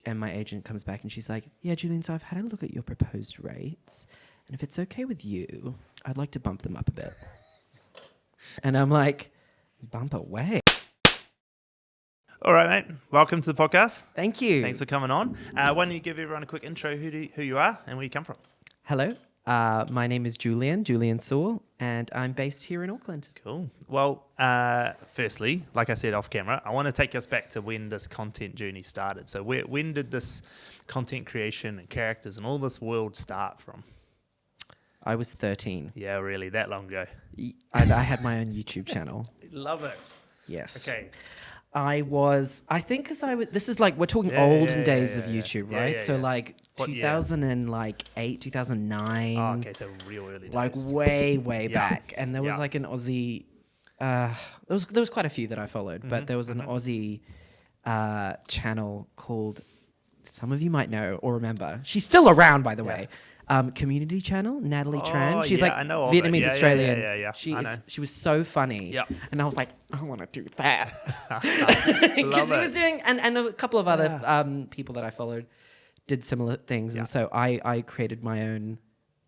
and my agent comes back and she's like, yeah, Julian, so I've had a look at your proposed rates. And if it's okay with you, I'd like to bump them up a bit. And I'm like, bump away. All right, mate. Welcome to the podcast. Thank you. Thanks for coming on. Why don't you give everyone a quick intro who you are and where you come from? Hello. My name is Julian Sewell, and I'm based here in Auckland. Cool. Well, firstly, like I said off camera, I want to take us back to when this content journey started. So when did this content creation and characters and all this world start from? I was 13. Yeah, really, that long ago. I had my own YouTube channel. Love it. Yes. Okay. This is like, we're talking olden days of YouTube, right? Yeah, so yeah. like What 2008, 2009. Oh, okay, so real early days. Like way Yeah. back. And there was like an Aussie, there was quite a few that I followed, but there was an Aussie channel called, some of you might know or remember. She's still around, by the way. Community channel, Natalie Tran. She's like I know of it. Vietnamese Yeah, Australian. yeah. She was so funny. Yeah. And I was like, I want to do that. Love Because she was it. doing, and a couple of other people that I followed did similar things. Yeah. And so I created my own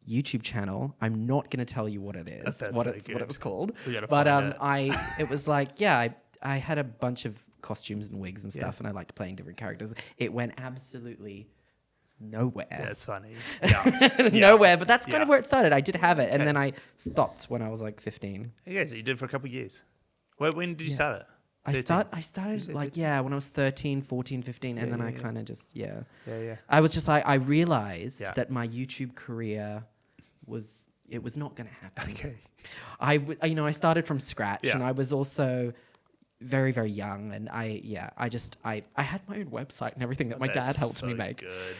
YouTube channel. I'm not going to tell you what it is, That's what so it good. was called. We gotta But find it. it was like, I had a bunch of costumes and wigs and stuff, and I liked playing different characters. It went absolutely nowhere. That's funny. Yeah. Nowhere, but that's kind of Yeah. where it started. I did have it, and Okay. then I stopped when I was like 15. Yeah, so you did it for a couple of years. When did you start it? I 13? started say like 13? when I was 13, 14, 15, and then I yeah. kind of just Yeah. I was just like, I realized Yeah. that my YouTube career was not going to happen. Okay. I started from scratch, Yeah. and I was also very, very young, and I had my own website and everything that my dad That's helped me so make. Good.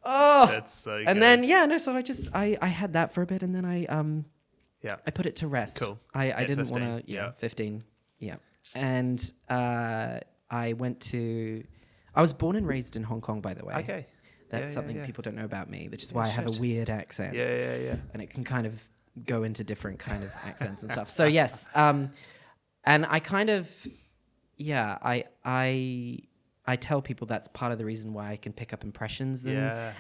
Oh, That's so good. and then so I had that for a bit, and then Yeah. I put it to rest. Cool. I At didn't 15, want to. yeah. 15. Yeah. And I was born and raised in Hong Kong, by the way. Okay. That's Yeah, something yeah. people don't know about me, which is Yeah, why I have a shit. weird accent. Yeah. And it can kind of go into different kind of accents and stuff. So yes. And I kind of, I tell people that's part of the reason why I can pick up impressions and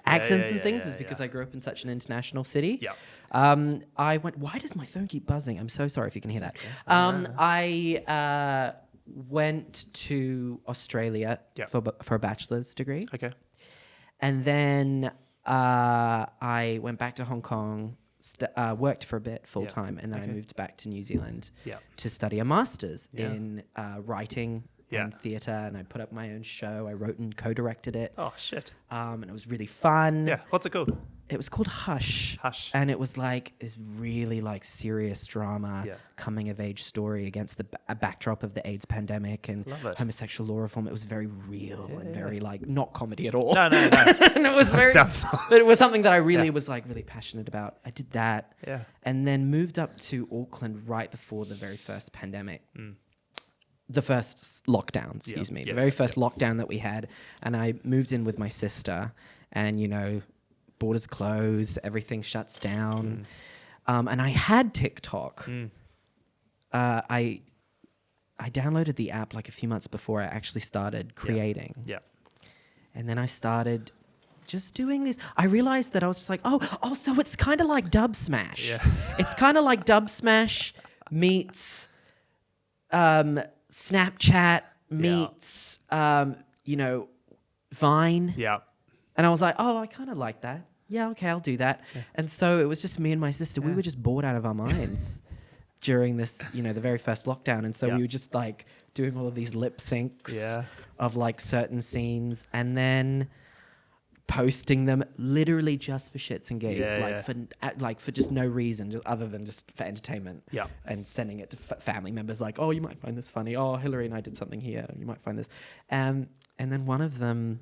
accents and things is because I grew up in such an international city. Yeah. I went, why does my phone keep buzzing? I'm so sorry if you can hear that. I went to Australia for a bachelor's degree. Okay. And then I went back to Hong Kong, worked for a bit full time, and then I moved back to New Zealand to study a master's in writing and theatre, and I put up my own show. I wrote and co-directed it. Oh, shit. And it was really fun. Yeah. What's it called? It was called Hush. Hush. And it was like this really like serious drama, coming of age story against the a backdrop of the AIDS pandemic and homosexual law reform. It was very real and very like not comedy at all. No. And it was very, Sounds- but it was something that I really was like really passionate about. I did that. Yeah. And then moved up to Auckland right before the very first pandemic. The first lockdown, excuse me. The very first lockdown that we had. And I moved in with my sister, and borders close, everything shuts down. And I had TikTok. I downloaded the app like a few months before I actually started creating. Yeah. And then I started just doing this. I realized that I was just like, so it's kind of like Dub Smash. Yeah. It's kind of like Dub Smash meets Snapchat meets, Vine. Yeah. And I was like, I kind of like that. Yeah, okay, I'll do that. Yeah. And so it was just me and my sister. We were just bored out of our minds during this, the very first lockdown. And so we were just like doing all of these lip syncs of like certain scenes and then posting them literally just for shits and gigs, for just no reason, other than just for entertainment. Yeah. And sending it to family members like, you might find this funny. Oh, Hillary and I did something here. You might find this. And then one of them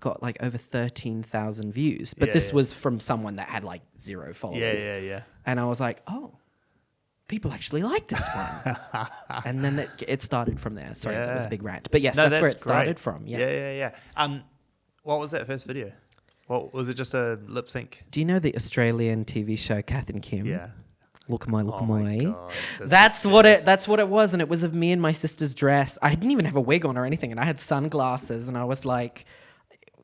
got like over 13,000 views. But this was from someone that had like 0 followers. Yeah. And I was like, people actually like this one. And then it started from there. Sorry, that was a big rant. But yes, that's where it started from. Yeah. What was that first video? What was it? Just a lip sync? Do you know the Australian TV show Kath and Kim? Yeah. Look my. God, That's what it was, and it was of me in my sister's dress. I didn't even have a wig on or anything, and I had sunglasses, and I was like,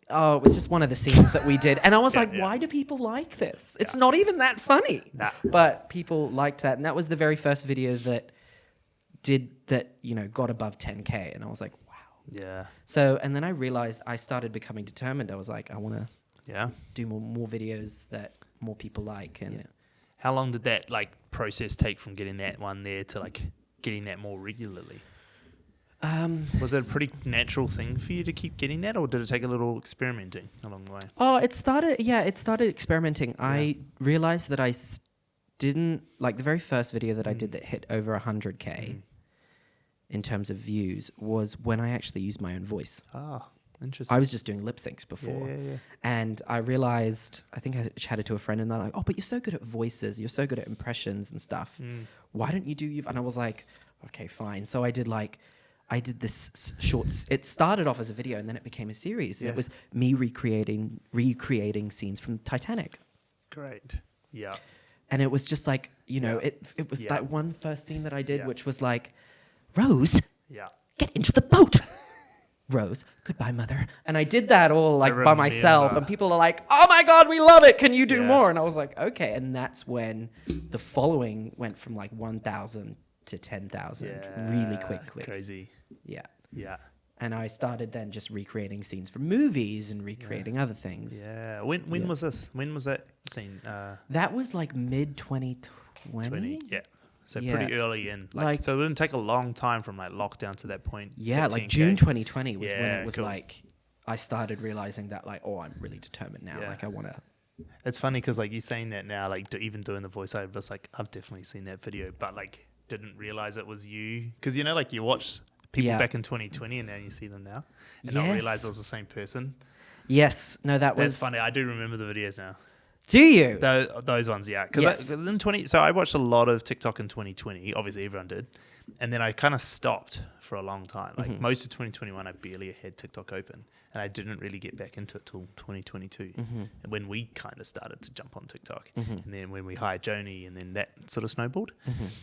it was just one of the scenes that we did. And I was Yeah, like, yeah. why do people like this? It's not even that funny. Nah. But people liked that. And that was the very first video that got above 10K. And I was like, wow. Yeah. So, and then I realized I started becoming determined. I was like, I want to Yeah. do more videos that more people like. And How long did that like process take from getting that one there to like getting that more regularly? Was it a pretty natural thing for you to keep getting that, or did it take a little experimenting along the way? Oh, it started experimenting. Yeah. I realized that I didn't, like the very first video that I did that hit over 100K in terms of views was when I actually used my own voice. Ah, interesting. I was just doing lip syncs before. Yeah. And I realized, I think I chatted to a friend and they're like, oh, but you're so good at voices. You're so good at impressions and stuff. Why don't you do you? And I was like, okay, fine. So I did this shorts. It started off as a video and then it became a series. Yeah. It was me recreating scenes from Titanic. Great. Yeah. And it was just like, it was Yeah. that one first scene that I did, Yeah. which was like, Rose, Yeah. get into the boat. Rose, goodbye, mother. And I did that all like by myself. remember. And people are like, oh my God, we love it. Can you do Yeah. more? And I was like, okay. And that's when the following went from like 1,000 to 10,000 really quickly. Crazy. Yeah. Yeah. And I started then just recreating scenes from movies and recreating other things. Yeah. When was this? When was that scene? That was like mid 2020. 20. Yeah. So Yeah. pretty early in. Like- So it didn't take a long time from like lockdown to that point. Yeah, that like 10K. June 2020 was when Yeah, it was cool. like I started realizing that like, oh, I'm really determined now. Yeah. Like I want to. It's funny because like you saying that now, like even doing the voiceover, it's like I've definitely seen that video, but like didn't realize it was you because like you watch people Yeah. back in 2020 and now you see them now and not realize it was the same person. Yes, no, that That's was funny. I do remember the videos now. Do you? Those ones, yeah. Because Yes. in 20, so I watched a lot of TikTok in 2020. Obviously, everyone did, and then I kind of stopped for a long time. Like most of 2021, I barely had TikTok open, and I didn't really get back into it till 2022, when we kind of started to jump on TikTok, and then when we hired Joni, and then that sort of snowballed.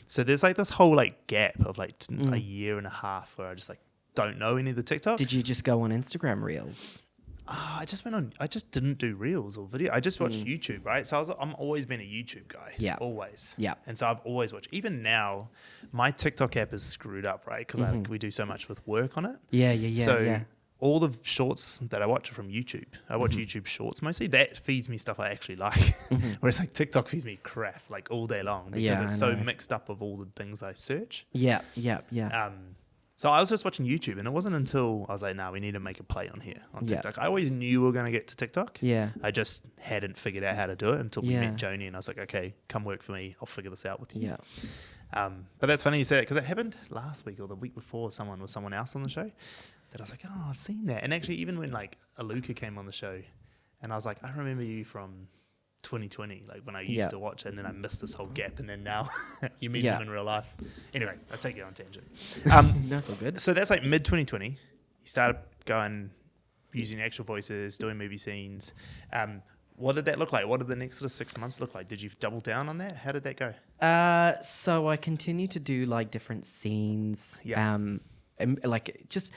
So there's like this whole like gap of like a year and a half where I just like don't know any of the TikToks. Did you just go on Instagram Reels? I just went on. I just didn't do reels or video. I just watched YouTube, right? So I'm always been a YouTube guy. Yeah. Always. Yeah. And so I've always watched. Even now, my TikTok app is screwed up, right? Because we do so much with work on it. Yeah. So all the shorts that I watch are from YouTube. I watch YouTube Shorts mostly. That feeds me stuff I actually like. Whereas like TikTok feeds me crap like all day long because it's so mixed up of all the things I search. Yeah. So I was just watching YouTube, and it wasn't until I was like, "No, we need to make a play on here on Yeah. TikTok." I always knew we were going to get to TikTok. Yeah. I just hadn't figured out how to do it until we Yeah. met Joni, and I was like, "Okay, come work for me. I'll figure this out with you." Yeah. But that's funny you say that because it happened last week or the week before. Someone else on the show that I was like, "Oh, I've seen that." And actually, even when like Aluka came on the show, and I was like, "I remember you from 2020, like when I used to watch it, and then I missed this whole gap, and then now you meet him in real life." Anyway, I'll take you on a tangent. That's all good. So that's like mid 2020. You started going, using actual voices, doing movie scenes. What did that look like? What did the next sort of 6 months look like? Did you double down on that? How did that go? So I continued to do like different scenes. Yeah. Like just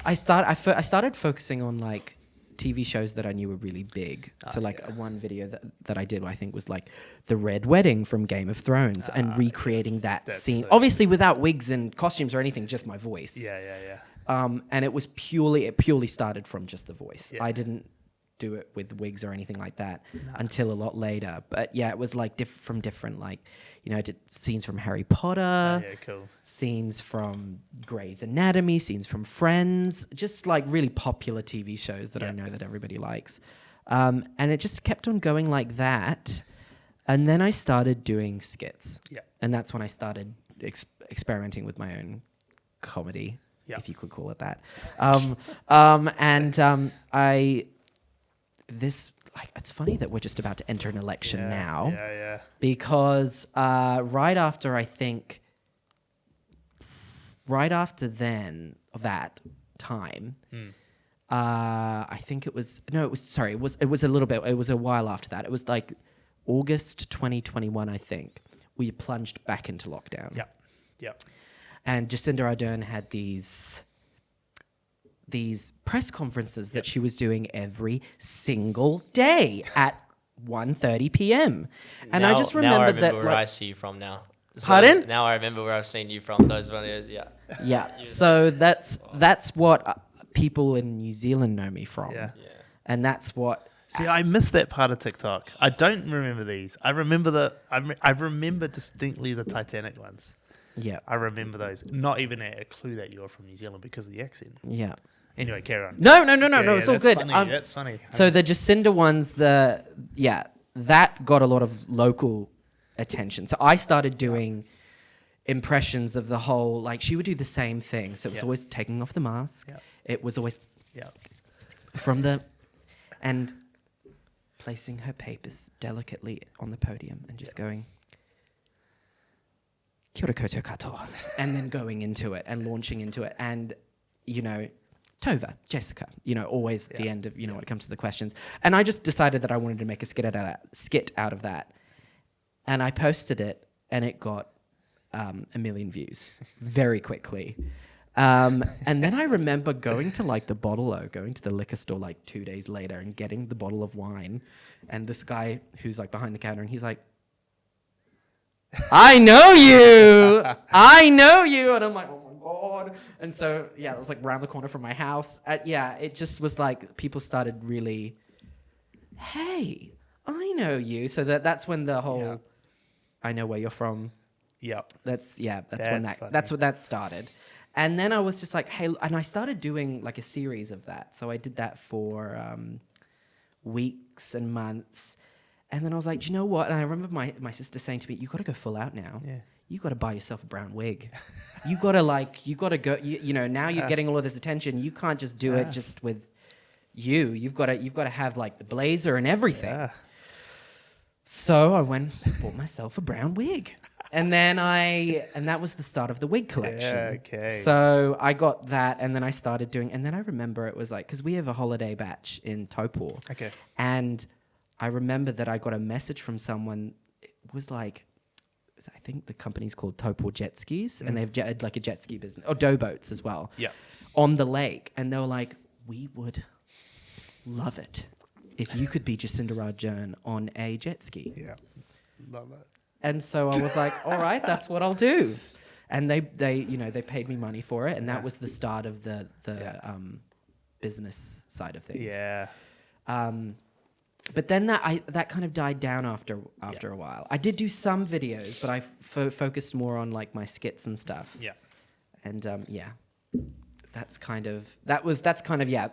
I started focusing on like TV shows that I knew were really big. So like one video that I did, I think was like the Red Wedding from Game of Thrones and recreating that scene. so Obviously without wigs and costumes or anything, just my voice. Yeah. And it purely started from just the voice. Yeah. I didn't do it with wigs or anything like that until a lot later. But yeah, it was like from different, like, I did scenes from Harry Potter, Yeah, cool. scenes from Grey's Anatomy, scenes from Friends, just like really popular TV shows that I know that everybody likes. And it just kept on going like that. And then I started doing skits. Yeah. And that's when I started experimenting with my own comedy, if you could call it that. It's funny that we're just about to enter an election now. Yeah. Because right after that time, I think it was a little bit. It was a while after that. It was like August 2021, I think. We plunged back into lockdown. Yeah. And Jacinda Ardern had these these press conferences that she was doing every single day at 1:30 p.m. And now, I just remember now I remember that. where Like, I see you from now. So pardon? now I remember where I've seen you from. Those videos, yeah. Yeah. So that's what people in New Zealand know me from. Yeah. And that's what. See, I missed that part of TikTok. I don't remember these. I remember I remember distinctly the Titanic ones. Yeah. I remember those. Not even a clue that you're from New Zealand because of the accent. Yeah. Anyway, carry on. No. It's all that's good. Funny. That's funny. So the Jacinda ones, that got a lot of local attention. So I started doing impressions of the whole, like she would do the same thing. So it was always taking off the mask. Yep. It was always Yep. from the, and placing her papers delicately on the podium and just going, kia ora koutou katoa, and then going into it and launching into it. And, you know, Tova, Jessica, you know, always the end of, you know, when it comes to the questions. And I just decided that I wanted to make a skit out of that. And I posted it and it got 1 million views very quickly. And then I remember going to like going to the liquor store like 2 days later and getting the bottle of wine. And this guy who's like behind the counter and he's like, I know you. And I'm like, oh my God. And so, yeah, it was like round the corner from my house. It just was like people started really, hey, I know you. So that's when the whole, I know where you're from. Yeah. That's when funny. that's what that started. And then I was just like, hey, and I started doing like a series of that. So I did that for weeks and months. And then I was like, do you know what? And I remember my sister saying to me, you got to go full out now. Yeah. You got to buy yourself a brown wig. you got to go, you know, now you're getting all of this attention. You can't just do it just with you. You've got to have like the blazer and everything. Yeah. So I went and bought myself a brown wig. And then that was the start of the wig collection. Yeah, okay. So I got that, and then I started doing, and then I remember it was like, because we have a holiday batch in Taupo. Okay. And I remember that I got a message from someone, it was like, I think the company's called Taupo Jet Skis, and they've like a jet ski business, or dough boats as well. Yeah. On the lake. And they were like, we would love it if you could be Jacinda Ardern on a jet ski. Yeah. Love it. And so I was like, all right, that's what I'll do. And they paid me money for it. And that was the start of the business side of things. Yeah. But then that kind of died down after a while. I did do some videos, but I focused more on like my skits and stuff. Yeah. And that's kind of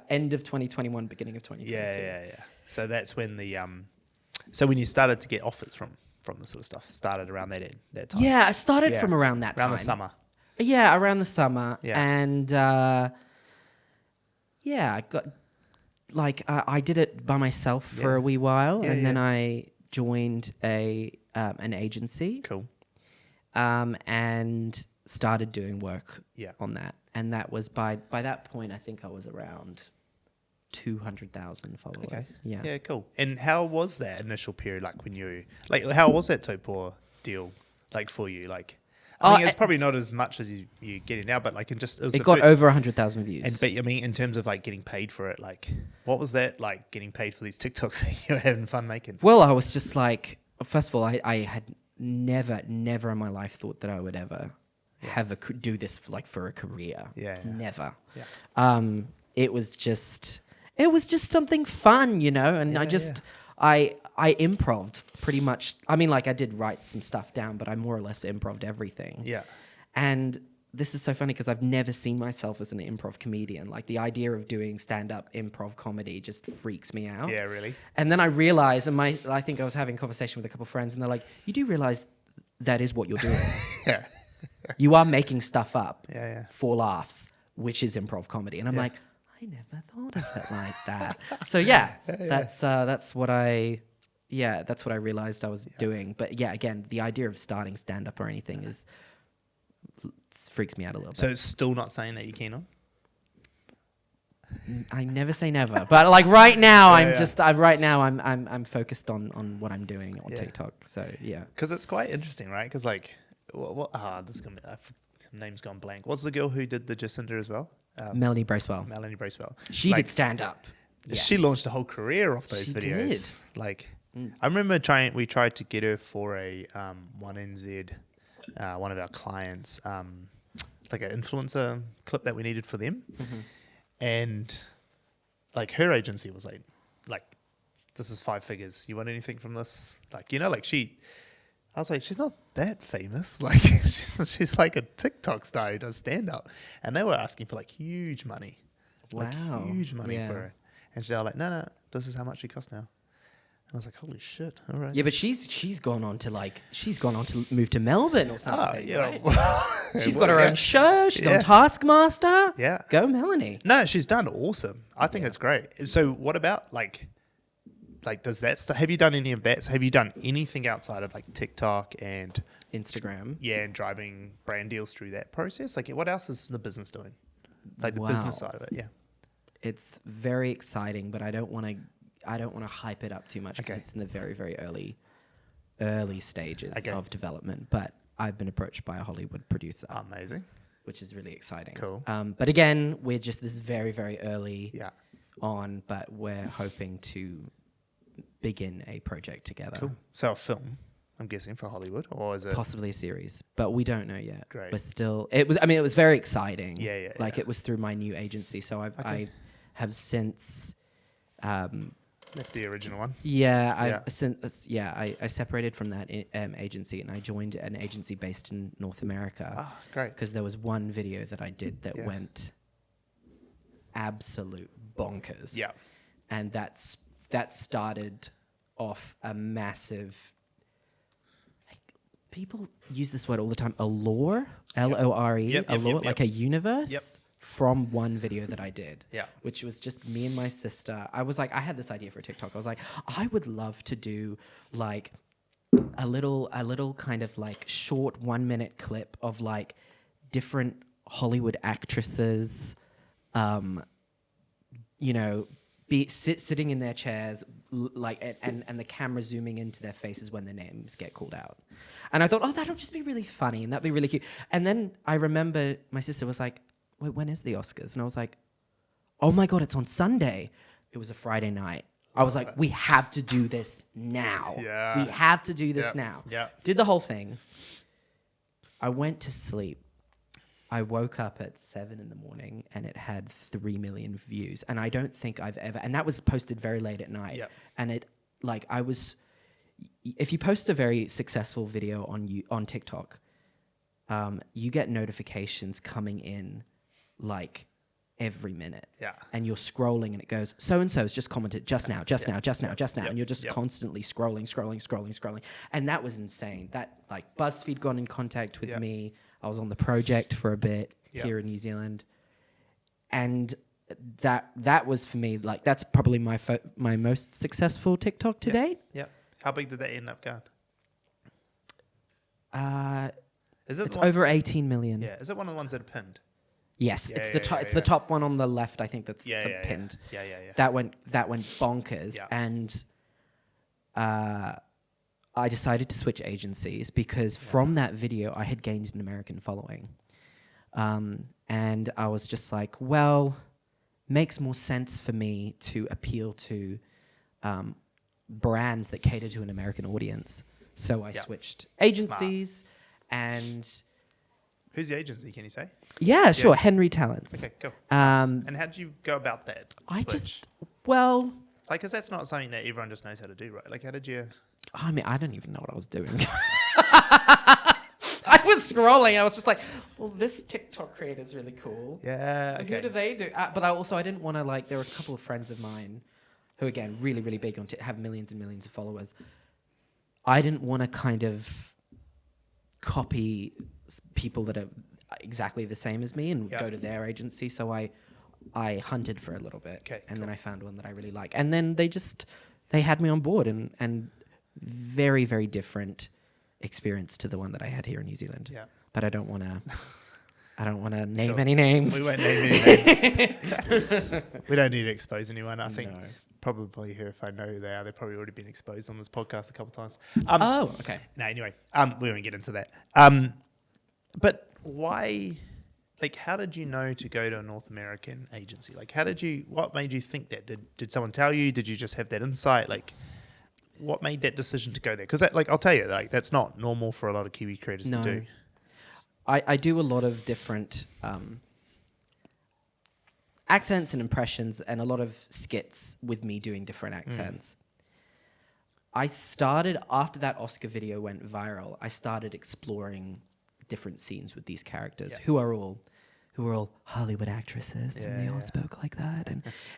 end of 2021, beginning of 2022. Yeah. So that's when so when you started to get offers from the sort of stuff, started around that time. Yeah, I started from around that time. Around the summer. Yeah, around the summer. Yeah. And I got I did it by myself for a wee while, and then I joined an agency. Cool. And started doing work on that. And that was by that point, I think I was around 200,000 followers. Okay. Yeah, cool. And how was that initial period, like when you, like, how was that Taupo deal, like, for you? Like, I mean, it's probably not as much as you're getting now, but like, it got over 100,000 views. But I mean, in terms of like getting paid for it, like, what was that like, getting paid for these TikToks that you were having fun making? Well, I was just like, first of all, I had never in my life thought that I would ever do this for a career. Yeah. Never. Yeah. It was just something fun, you know, and I improv'd pretty much. I mean, like, I did write some stuff down, but I more or less improv'd everything. Yeah. And this is so funny because I've never seen myself as an improv comedian. Like, the idea of doing stand-up improv comedy just freaks me out. Yeah, really? And then I realized, I think I was having a conversation with a couple of friends, and they're like, you do realize that is what you're doing. Yeah. You are making stuff up for laughs, which is improv comedy. And I'm like, I never thought of it like that. So that's what I realized I was doing. But yeah, again, the idea of starting stand up or anything freaks me out a little bit. So it's still not saying that you're keen on? I never say never, but like right now, I'm focused on what I'm doing on TikTok. So yeah, because it's quite interesting, right? Because like, this is gonna be, name's gone blank. What's the girl who did the Jacinda as well? Melanie Bracewell. Melanie Bracewell. She did stand up. She launched a whole career off those She videos. did. Like, I remember we tried to get her for a 1NZ, one of our clients, like an influencer clip that we needed for them. And like her agency was like, this is 5 figures. You want anything from this? Like, I was like, she's not that famous. Like, she's like a TikTok star who does stand up. And they were asking for like huge money. Wow. Like huge money for her. And they were like, no, this is how much she costs now. And I was like, holy shit. All right. Yeah, but she's gone on to move to Melbourne or something. Yeah. Right? She's got her own show. She's on Taskmaster. Yeah. Go Melanie. No, she's done awesome. I think it's great. So what about like does that stuff? Have you done any of that? So have you done anything outside of like TikTok and Instagram? Yeah, and driving brand deals through that process? Like, what else is the business doing? Like the business side of it, yeah. It's very exciting, but I don't want to hype it up too much because Okay. it's in the very, very early stages of development. But I've been approached by a Hollywood producer. Amazing. Which is really exciting. Cool. But again, this is very, very early on, but we're hoping to begin a project together. Cool. So a film, I'm guessing, for Hollywood, or is it Possibly a series, but we don't know yet. Great. We're still. It was very exciting. Yeah. It was through my new agency, so I have since. left the original one? I separated from that agency and I joined an agency based in North America. Ah, great. Because there was one video that I did that went absolute bonkers. Yeah. And that started off a massive. People use this word all the time. Allure, Lore, allure, like a universe from one video that I did. Yeah. Which was just me and my sister. I was like, I had this idea for TikTok. I was like, I would love to do like a little kind of like short 1 minute clip of like different Hollywood actresses, sitting in their chairs, and the camera zooming into their faces when their names get called out. And I thought, that'll just be really funny and that'd be really cute. And then I remember my sister was like, wait, when is the Oscars? And I was like, oh my God, it's on Sunday. It was a Friday night. I was like, we have to do this now. Yeah. We have to do this now. Yeah. Did the whole thing. I went to sleep. I woke up at 7 a.m. and it had 3 million views. And I don't think I've ever, and that was posted very late at night. Yeah. And if you post a very successful video on TikTok, you get notifications coming in like every minute. Yeah. And you're scrolling and it goes, so-and-so's just commented just now. And you're just constantly scrolling. And that was insane. That like BuzzFeed got in contact with me. I was on the project for a bit here in New Zealand. And that was for me, like that's probably my most successful TikTok to date. Yeah. How big did that end up going? It's over 18 million. Yeah. Is it one of the ones that are pinned? Yes, it's the top one on the left. I think that's pinned. Yeah. That went bonkers, and I decided to switch agencies because from that video I had gained an American following, and I was just like, well, makes more sense for me to appeal to brands that cater to an American audience. So I switched agencies, and. Who's the agency? Can you say? Yeah, sure. Henry Talents. Okay, cool. And how did you go about that switch? Because that's not something that everyone just knows how to do, right? Like, how did you? I mean, I don't even know what I was doing. I was scrolling. I was just like, well, this TikTok creator is really cool. Yeah. Okay. Who do they do? But I didn't want to like. There were a couple of friends of mine who, again, really, really big on have millions and millions of followers. I didn't want to kind of copy people that are exactly the same as me and go to their agency. So I hunted for a little bit, then I found one that I really like. And then they had me on board, and very, very different experience to the one that I had here in New Zealand. Yeah. But I don't want to name any names. We won't name any names. We don't need to expose anyone. I think probably if I know who they are, they've probably already been exposed on this podcast a couple of times. Okay. No, anyway, we won't get into that. But why, like, how did you know to go to a North American agency? Like, what made you think that? Did someone tell you? Did you just have that insight? Like, what made that decision to go there? Because, like, I'll tell you, like, that's not normal for a lot of Kiwi creators to do. I do a lot of different accents and impressions and a lot of skits with me doing different accents. I started, after that Oscar video went viral, I started exploring different scenes with these characters who are all Hollywood actresses and they all spoke like that.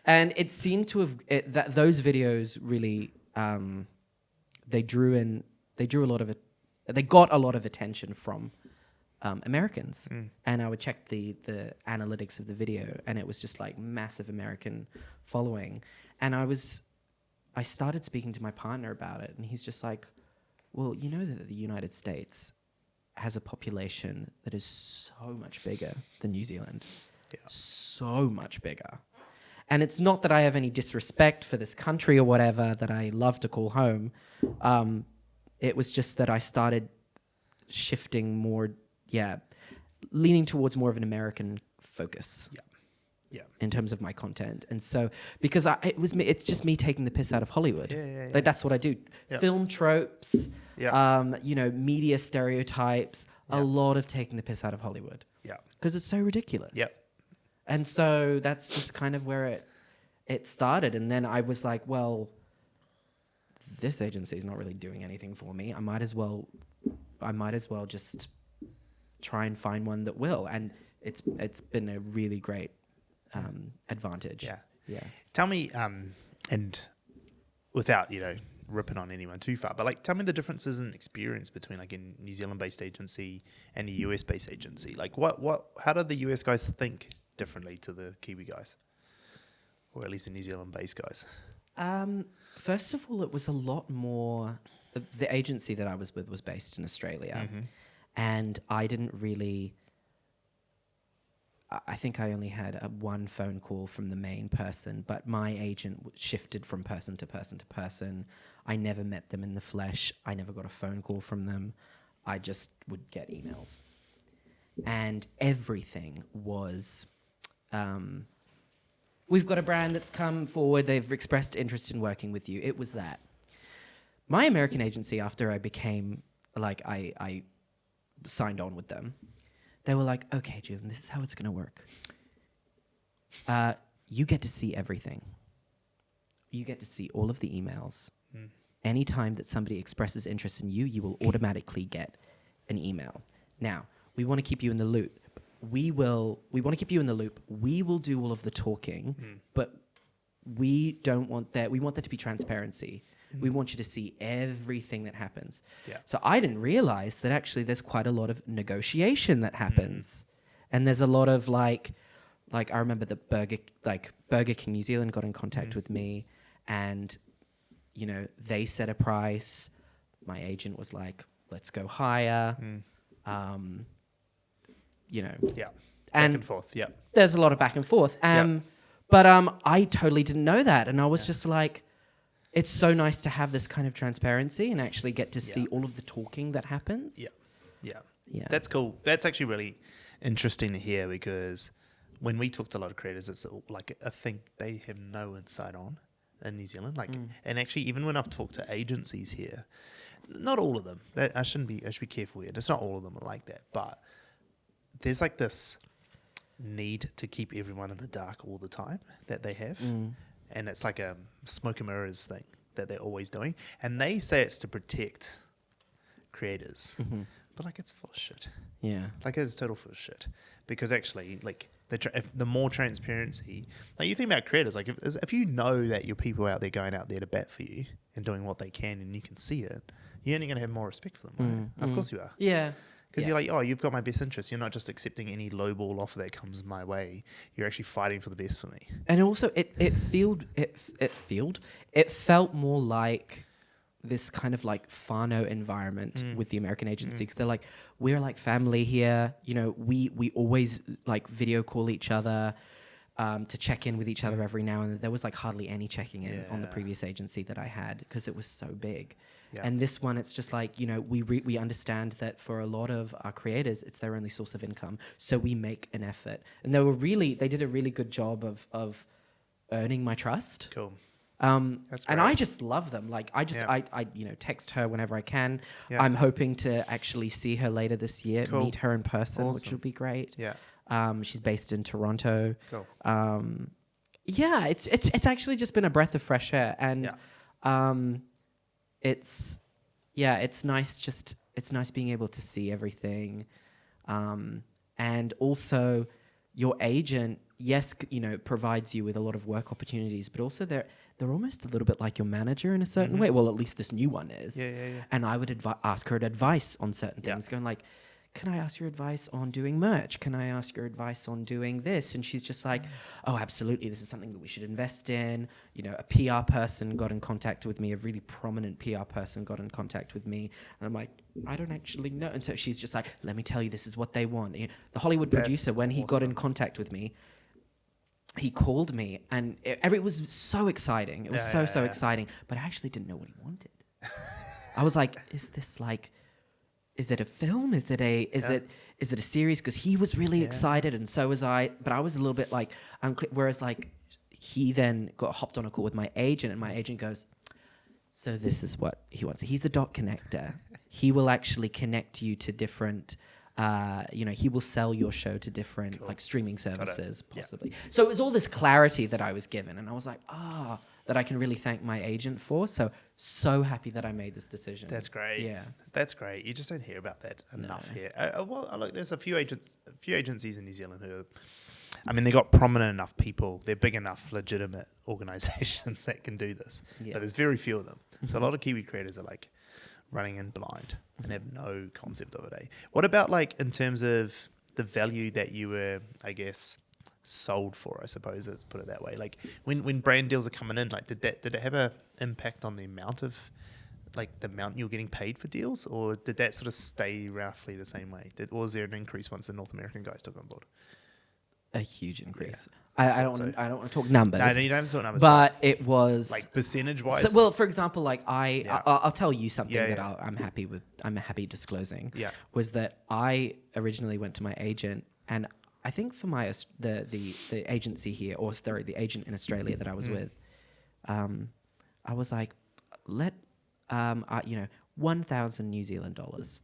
And it seemed to have, that those videos really, they got a lot of attention from Americans. And I would check the analytics of the video and it was just like massive American following. And I started speaking to my partner about it and he's just like, well, you know that the United States has a population that is so much bigger than New Zealand. Yeah. So much bigger. And it's not that I have any disrespect for this country or whatever that I love to call home. It was just that I started shifting more, leaning towards more of an American focus. Yeah. In terms of my content. And so, because it's just me taking the piss out of Hollywood. Like, that's what I do. Film tropes, media stereotypes, a lot of taking the piss out of Hollywood. Yeah. Because it's so ridiculous. Yeah. And so that's just kind of where it started. And then I was like, well, this agency is not really doing anything for me. I might as well just try and find one that will. And it's been a really great advantage. Yeah. Tell me, and without, ripping on anyone too far, but like, tell me the differences in experience between like a New Zealand-based agency and a US-based agency. Like, how do the US guys think differently to the Kiwi guys? Or at least the New Zealand-based guys? First of all, it was a lot more, the agency that I was with was based in Australia. And I didn't really, I think I only had one phone call from the main person, but my agent shifted from person to person to person. I never met them in the flesh. I never got a phone call from them. I just would get emails. And everything was, we've got a brand that's come forward. They've expressed interest in working with you. It was that. My American agency, after I became, like, I signed on with them, they were like, okay, Julian, this is how it's going to work. You get to see everything. You get to see all of the emails. Anytime that somebody expresses interest in you, you will automatically get an email. Now, we want to keep you in the loop. We want to keep you in the loop. We will do all of the talking, but we don't want that. We want there to be transparency. We want you to see everything that happens. Yeah. So I didn't realize that actually there's quite a lot of negotiation that happens. And there's a lot of like I remember the Burger King New Zealand got in contact with me and, they set a price. My agent was like, let's go higher. Yeah. Back and forth. Yeah. There's a lot of back and forth. But I totally didn't know that. And I was just like, it's so nice to have this kind of transparency and actually get to see all of the talking that happens. Yeah. That's cool. That's actually really interesting to hear because when we talk to a lot of creators, it's like a thing they have no insight on in New Zealand. Like, and actually, even when I've talked to agencies here, not all of them. I should be careful here. It's not all of them are like that, but there's like this need to keep everyone in the dark all the time that they have. And it's like a smoke and mirrors thing that they're always doing. And they say it's to protect creators. But like, it's full of shit. Yeah. Like, it's total full of shit. Because actually, like, the more transparency, like, you think about creators, like, if you know that your people out there going out there to bat for you and doing what they can and you can see it, you're only going to have more respect for them, right? Of course you are. Yeah. Because you're like, oh, you've got my best interest. You're not just accepting any lowball offer that comes my way. You're actually fighting for the best for me. And also, it felt more like this kind of like whānau environment with the American agency. Because they're like, we're like family here. We always like video call each other. to check in with each other every now and then. There was like hardly any checking in on the Yeah. previous agency that I had because it was so big. Yeah. And this one, it's just like, you know, we understand that for a lot of our creators, it's their only source of income. So we make an effort. And they did a really good job of earning my trust. Cool. That's great. and I just love them. Like Yeah. I you know, text her whenever I can. Yeah. I'm hoping to actually see her later this year, Cool. meet her in person, which Awesome. will be great. Yeah. She's based in Toronto. Cool. Yeah, it's actually just been a breath of fresh air, and it's nice being able to see everything, and also your agent, you know, provides you with a lot of work opportunities, but also they're almost a little bit like your manager in a certain way. Well, at least this new one is. Yeah. And I would ask her advice on certain things, going like, can I ask your advice on doing merch? Can I ask your advice on doing this? And she's just like, oh, absolutely. This is something that we should invest in. You know, a PR person got in contact with me, a really prominent PR person got in contact with me. And I'm like, I don't actually know. And so she's just like, let me tell you, this is what they want. You know, the Hollywood producer, when he got in contact with me, he called me and it was so exciting. It was so exciting. But I actually didn't know what he wanted. I was like, is it a film? Is it a series? Because he was really excited and so was I. But I was a little bit like unclear. Whereas like he then got hopped on a call with my agent, and my agent goes, so this is what he wants. He's the dot connector. He will actually connect you to different. You know, he will sell your show to different like streaming services, possibly. So it was all this clarity that I was given, and I was like, that I can really thank my agent for. So happy that I made this decision. That's great. Yeah, that's great. You just don't hear about that enough here. Well, look, there's a few agencies in New Zealand who, I mean, they got prominent enough people. They're big enough, legitimate organisations that can do this. Yeah. But there's very few of them. So a lot of Kiwi creators are like running in blind and have no concept of it. What about like in terms of the value that you were, I guess, sold for, I suppose, let's put it that way. Like when brand deals are coming in, like did it have a impact on the amount you're getting paid for deals, or did that sort of stay roughly the same way? Or was there an increase once the North American guys took on board? A huge increase. Yeah. I don't want to talk numbers. No, you don't have to talk numbers. But it was like percentage wise. So, well, for example, like I'll tell you something that Yeah. I'm happy with. I'm happy disclosing. Yeah. Was that I originally went to my agent, and I think for my the agency here, or sorry, the agent in Australia that I was with, I was like, let you know, 1,000 New Zealand dollars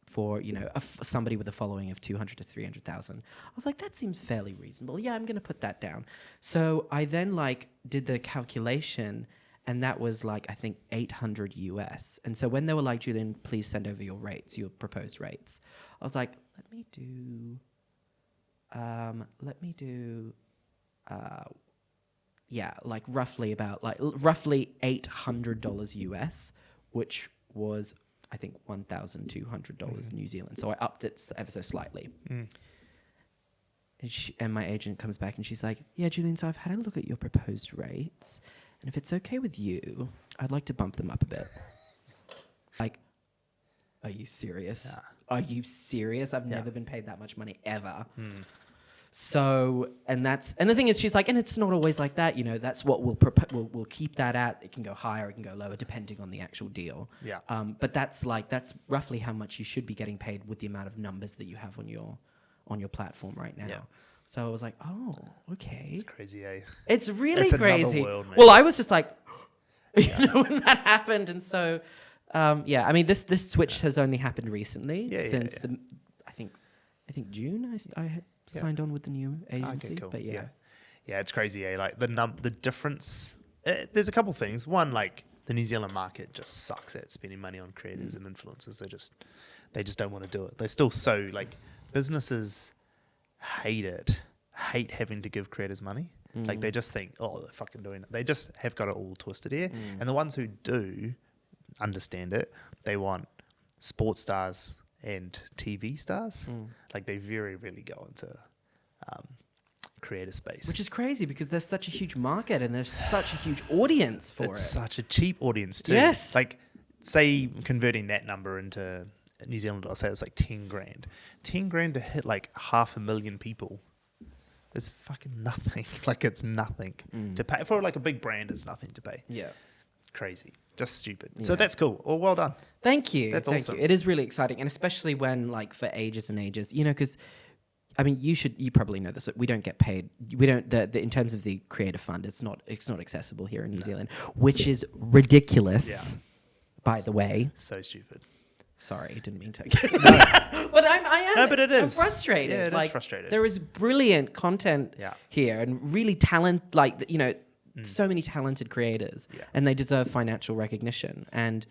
for, you know, somebody with a following of 200 to 300,000. I was like, that seems fairly reasonable. Yeah, I'm going to put that down. So I then like did the calculation, and that was like, I think 800 US. And so when they were like, Julian, please send over your rates, your proposed rates, I was like, let me do like roughly $800 US, which was, I think, $1,200 New Zealand. So I upped it ever so slightly. And my agent comes back and she's like, yeah, Julian, so I've had a look at your proposed rates, and if it's okay with you, I'd like to bump them up a bit. Like, are you serious? Yeah. Are you serious? I've never been paid that much money ever. So, and the thing is, she's like, and it's not always like that, you know, that's what we'll keep that at. It can go higher, it can go lower, depending on the actual deal. Yeah. But that's roughly how much you should be getting paid with the amount of numbers that you have on your platform right now. Yeah. So I was like, oh, okay. It's crazy, eh? It's really It's another crazy. world, mate. Well, I was just like, you know, when that happened. And so, I mean, this switch has only happened recently since I think June I had signed on with the new agency. Okay, cool. But yeah, it's crazy, eh? Like the difference. There's a couple things. One, like the New Zealand market just sucks at spending money on creators and influencers. They just don't want to do it. They're still so like businesses hate having to give creators money. Like they just think, oh, they're fucking doing it. They just have got it all twisted here. And the ones who do understand it, they want sports stars and TV stars. Like they very rarely go into creator space. which is crazy because there's such a huge market and there's such a huge audience for It's it. such a cheap audience too. Yes. Like say converting that number into New Zealand, I'll say it's like 10 grand. 10 grand to hit like 500,000 people is fucking nothing. Like it's nothing to pay for. Like a big brand is nothing to pay. Yeah. Crazy, just stupid. So Yeah. that's cool. Oh, well done. Thank you. That's Thank awesome. you. It is really exciting, and especially when like for ages and ages, you know, because I mean, you probably know this. We don't get paid. We don't in terms of the creative fund. It's not accessible here in New Zealand, which is ridiculous. Yeah. By the way, So stupid. sorry, didn't mean to. But I am. No, but it I'm is. frustrated. Yeah, it is like, frustrated. There is brilliant content Yeah. here, and really talent. Like you know, so many talented creators, Yeah. and they deserve financial recognition. And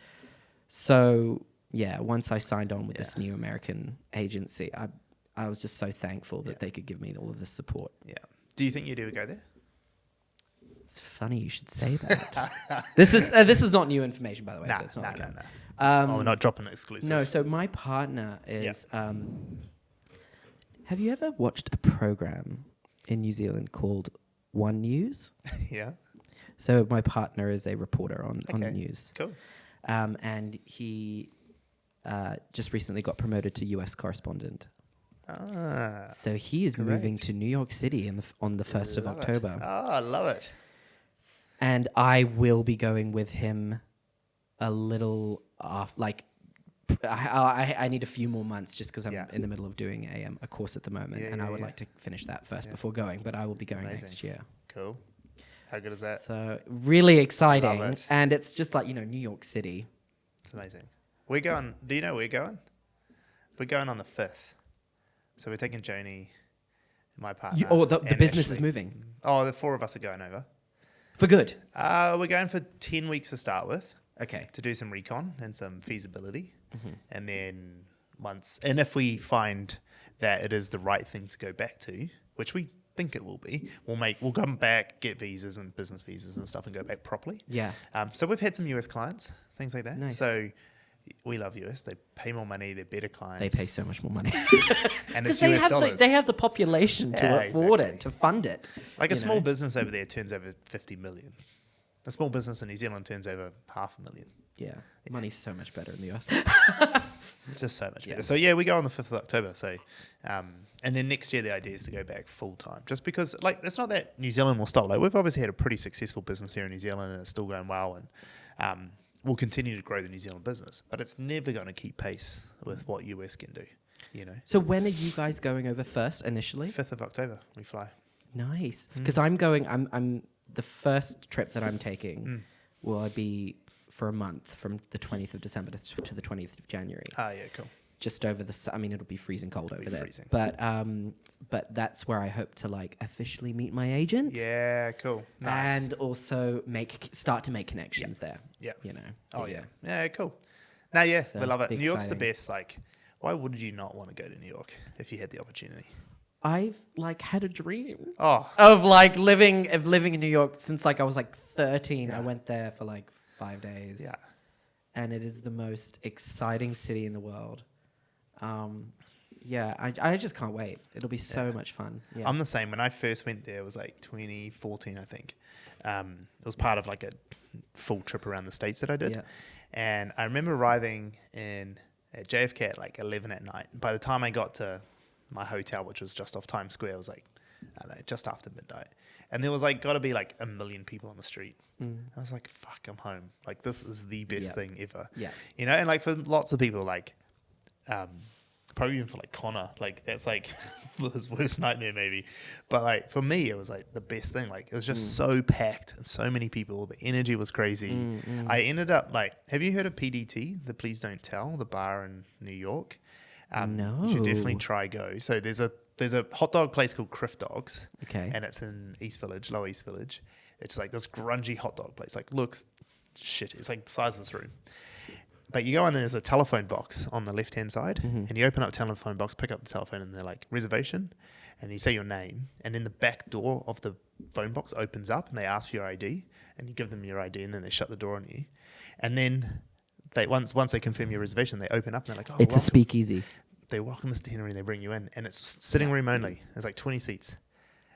so, yeah, once I signed on with this new American agency, I was just so thankful that they could give me all of this support. Yeah. Do you think you'd ever go there? It's funny you should say that. This is not new information, by the way. Nah, so it's not no. okay. We're not dropping it exclusive. No, so my partner is. Have you ever watched a program in New Zealand called One News? Yeah. So my partner is a reporter on the news. Cool. And he just recently got promoted to US correspondent. Ah. So he is moving to New York City on the 1st of Love it. October. Oh, I love it. And I will be going with him a little off. Like, I need a few more months just because I'm in the middle of doing a course at the moment. Yeah, and I would yeah. like to finish that first before going. But I will be going Amazing. next year. Cool. How good is that? So really exciting. Love it. And it's just like, you know, New York City. It's amazing. We're going. Do you know where we're going? We're going on the 5th. So we're taking Joni, my partner. The and business is Ashley. moving. Oh, the 4 of us are going over. For good. We're going for 10 weeks to start with Okay. to do some recon and some feasibility. And then if we find that it is the right thing to go back to, which we think it will be, we'll come back, get visas and business visas and stuff and go back properly. Yeah. So we've had some US clients, things like that. Nice. So we love US. They pay more money. They're better clients. They pay so much more money. And it's Because US dollars. they have the population to Yeah, afford exactly. it, to fund it. Like a you small know. business over there turns over 50 million. A small business in New Zealand turns over 500,000. Yeah. Money's so much better in the US. Just so much Yeah. better. So yeah, we go on the 5th of October. So, and then next year the idea is to go back full time. Just because, like, it's not that New Zealand will stop. Like, we've obviously had a pretty successful business here in New Zealand, and it's still going well. And we'll continue to grow the New Zealand business, but it's never going to keep pace with what US can do. You know. So when are you guys going over first initially? 5th of October we fly. Nice. Because I'm the first trip that I'm taking will be for a month from the 20th of December to the 20th of January. Ah, yeah, cool. Just over I mean, it'll be freezing cold over there. freezing. But that's where I hope to like officially meet my agent. Yeah, cool. Nice. And also start to make connections there. Yeah. You know. Oh, yeah. Yeah, cool. No, yeah, So, we love it. be New York's the exciting. best. Like, why would you not want to go to New York if you had the opportunity? I've like had a dream Oh, of like living in New York since like I was like 13. Yeah. I went there for like 5 days. yeah. And it is the most exciting city in the world. Yeah, I just can't wait. It'll be so much fun. Yeah. I'm the same. When I first went there, it was like 2014, I think. It was part of like a full trip around the States that I did. Yeah. And I remember arriving at JFK at like 11 at night. By the time I got to my hotel, which was just off Times Square, it was like, I don't know, just after midnight. And there was like, got to be like 1 million people on the street. I was like, fuck, I'm home. Like, this is the best Yeah. thing ever. Yeah. You know, and like for lots of people, like, probably even for like Connor, like that's like his worst nightmare maybe. But like for me, it was like the best thing. Like it was just so packed and so many people. The energy was crazy. I ended up like, have you heard of PDT, the Please Don't Tell, the bar in New York? No. You should definitely try go. So there's a hot dog place called Criff Dogs. Okay. And it's in East Village, Lower East Village. It's like this grungy hot dog place. Like looks shit. It's like the size of this room. But you go in and there's a telephone box on the left-hand side, and you open up the telephone box, pick up the telephone, and they're like, reservation, and you say your name, and then the back door of the phone box opens up, and they ask for your ID, and you give them your ID, and then they shut the door on you. And then they once they confirm your reservation, they open up, and they're like, oh, It's a welcome. speakeasy. They welcome Mr. Henry, and they bring you in, and it's sitting room only. There's like 20 seats.